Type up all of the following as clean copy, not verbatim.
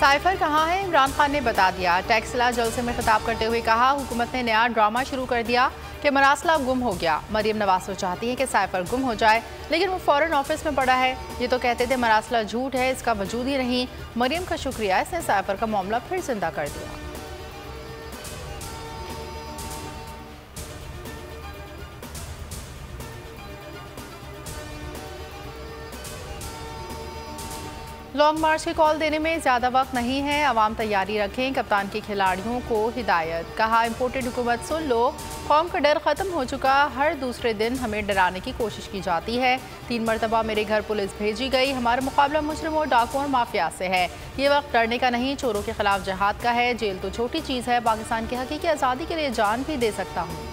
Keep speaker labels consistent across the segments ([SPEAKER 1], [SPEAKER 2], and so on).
[SPEAKER 1] Cipher कहाँ है? इमरान खान ने बता दिया। टैक्सला जलसे में खिताब करते हुए कहा, हुकूमत ने नया ड्रामा शुरू कर दिया कि मरासला गुम हो गया। मरियम नवाज तो चाहती है कि साइफर गुम हो जाए, लेकिन वो फॉरेन ऑफिस में पड़ा है। ये तो कहते थे मरासला झूठ है, इसका वजूद ही नहीं। मरियम का शुक्रिया, इसने साइफर का मामला फिर जिंदा कर दिया। लॉन्ग मार्च की कॉल देने में ज़्यादा वक्त नहीं है, अवाम तैयारी रखें। कप्तान के खिलाड़ियों को हिदायत। कहा, इम्पोर्टेड हुकूमत सुन लो, कौम का डर ख़त्म हो चुका। हर दूसरे दिन हमें डराने की कोशिश की जाती है। 3 मरतबा मेरे घर पुलिस भेजी गई। हमारा मुकाबला मुजरिमों, डाकुओं और माफिया से है। ये वक्त डरने का नहीं, चोरों के खिलाफ जहाद का है। जेल तो छोटी चीज़ है, पाकिस्तान की हकीकी आज़ादी के लिए जान भी दे सकता हूँ।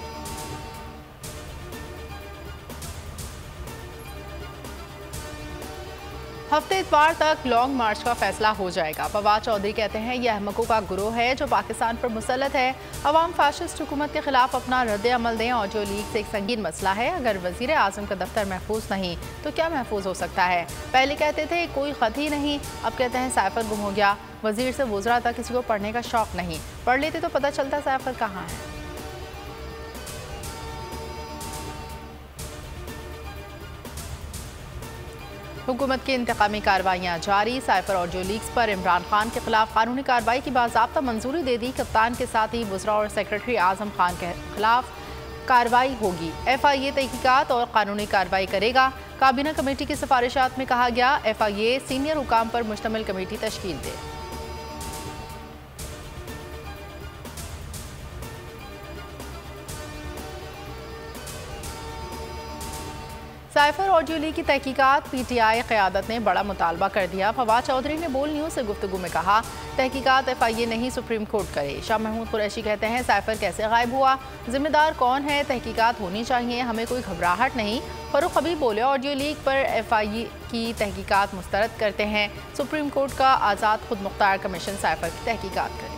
[SPEAKER 1] हफ्ते इतवार तक लॉन्ग मार्च का फैसला हो जाएगा। फवाद चौधरी कहते हैं, यह अहमकों का गुरोह है जो पाकिस्तान पर मुसल्लत है। अवाम फाशिस्ट हुकूमत के खिलाफ अपना रद्द अमल दें। ऑडियो लीक से एक संगीन मसला है। अगर वजीर आजम का दफ्तर महफूज नहीं तो क्या महफूज हो सकता है? पहले कहते थे कोई खत ही नहीं, अब कहते हैं साइफर गुम हो गया। वजीर से वुज़रा तक किसी को पढ़ने का शौक नहीं, पढ़ लेते तो पता चलता साइफर कहाँ है। हुकूमत की इंतकामी कार्रवाइयाँ जारी। साइफर ऑडियो लीक्स पर इमरान खान के खिलाफ कानूनी कार्रवाई की बाज़ाब्ता मंजूरी दे दी। कप्तान के साथ ही वुज़रा और सेक्रेटरी आजम खान के खिलाफ कार्रवाई होगी। FIA तहकीकात और कानूनी कार्रवाई करेगा। काबीना कमेटी की सिफारिशात में कहा गया, FIA सीनियर हुकाम पर मुश्तमिल कमेटी तश्कील दे। साइफर ऑडियो लीक की तहकीकात। PTI क़यादत ने बड़ा मुतालबा कर दिया। फवाद चौधरी ने बोल न्यूज़ से गुफ्तगू में कहा, तहकीकात FIA नहीं सुप्रीम कोर्ट करे। शाह महमूद कुरैशी कहते हैं, साइफर कैसे गायब हुआ, जिम्मेदार कौन है? तहकीकात होनी चाहिए, हमें कोई घबराहट नहीं। फरूख हबीब बोले, ऑडियो लीक पर FIA की तहकीकात मुस्तरद करते हैं। सुप्रीम कोर्ट का आज़ाद खुद मुख्तार कमीशन साइफर की तहकीकात करे।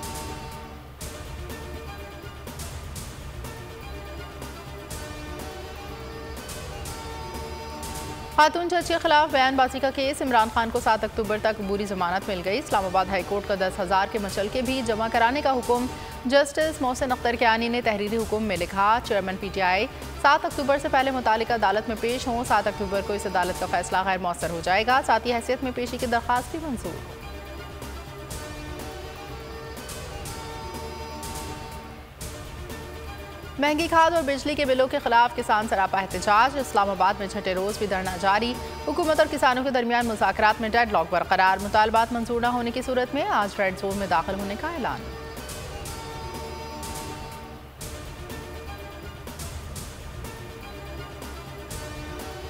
[SPEAKER 1] खातून जज के खिलाफ बयानबाजी का केस। इमरान खान को 7 अक्टूबर तक अबूरी जमानत मिल गई। इस्लामाबाद हाई कोर्ट का 10,000 के मचलके भी जमा कराने का हुक्म। जस्टिस मोहसिन अख्तर कियानी ने तहरीरी हुक्म में लिखा, चेयरमैन PTI 7 अक्टूबर से पहले मुतालिका अदालत में पेश हों। 7 अक्टूबर को इस अदालत का फैसला गैर मौसर हो जाएगा। साथ ही हैसियत में पेशी की दरख्वास्त भी मंजूर। महंगी खाद और बिजली के बिलों के खिलाफ किसान सरापा एहतजाज। इस्लामाबाद में छठे रोज भी धरना जारी। हुकूमत और किसानों के दरमियान मुज़ाकरात में डेडलॉक बरकरार। मुतालबात मंजूर न होने की सूरत में आज रेड जोन में दाखिल होने का ऐलान।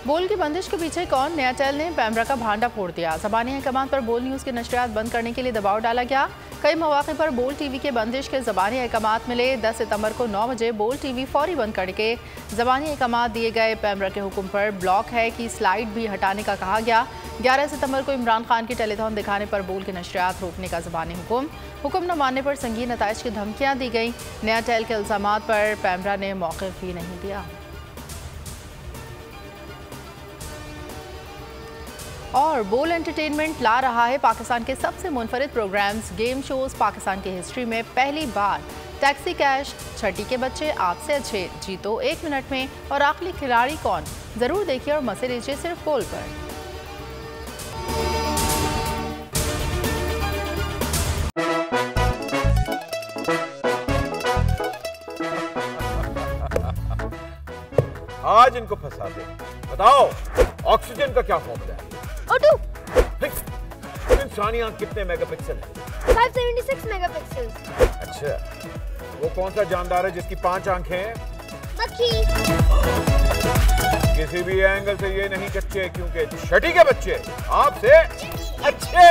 [SPEAKER 1] बोल की बंदिश के पीछे कौन? एयरटेल ने पैमरा का भांडा फोड़ दिया। ज़बानी अहकाम पर बोल न्यूज़ की नशरियात बंद करने के लिए दबाव डाला गया। कई मौके पर बोल TV के बंदिश के ज़बानी अहकाम मिले। 10 सितंबर को 9 बजे बोल TV फौरी बंद करके ज़बानी अहकाम दिए गए। पैमरा के हुक्म पर ब्लॉक है कि स्लाइड भी हटाने का कहा गया। 11 सितंबर को इमरान खान की टेलीथॉन दिखाने पर बोल की नशरियात रोकने का ज़बानी हुक्म न मानने पर संगीन नताइज की धमकियाँ दी गई। एयरटेल के इल्ज़ामात पर पैमरा ने मौक़िफ़ भी नहीं दिया। और बोल एंटरटेनमेंट ला रहा है पाकिस्तान के सबसे मुनफरिद प्रोग्राम्स, गेम शोज। पाकिस्तान की हिस्ट्री में पहली बार टैक्सी कैश, छठी के बच्चे आपसे अच्छे, जीतो 1 मिनट में और आखिरी खिलाड़ी कौन? जरूर देखिए और मजे लीजिए सिर्फ बोल पर।
[SPEAKER 2] आज इनको फंसा दे। बताओ ऑक्सीजन का क्या फॉर्मूला है?
[SPEAKER 3] O2।
[SPEAKER 2] इंसानी आंख कितने मेगापिक्सल है?
[SPEAKER 3] 576 मेगापिक्सल।
[SPEAKER 2] अच्छा, वो कौन सा जानदार है जिसकी 5 आंखें हैं?
[SPEAKER 3] मक्खी।
[SPEAKER 2] किसी भी एंगल से ये नहीं कच्चे, क्योंकि छठी के बच्चे आपसे अच्छे।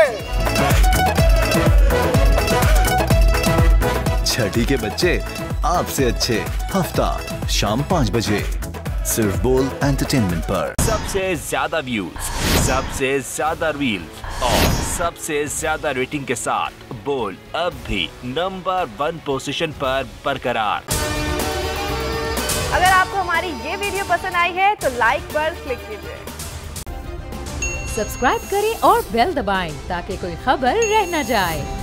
[SPEAKER 4] छठी के बच्चे आपसे अच्छे, हफ्ता शाम 5 बजे सिर्फ बोल एंटरटेनमेंट पर।
[SPEAKER 5] सबसे ज्यादा व्यूज, सबसे ज्यादा रील्स और सबसे ज्यादा रेटिंग के साथ बोल अब भी नंबर 1 पोजीशन पर बरकरार।
[SPEAKER 6] अगर आपको हमारी ये वीडियो पसंद आई है तो लाइक पर क्लिक कीजिए,
[SPEAKER 7] सब्सक्राइब करें और बेल दबाएं ताकि कोई खबर रह न जाए।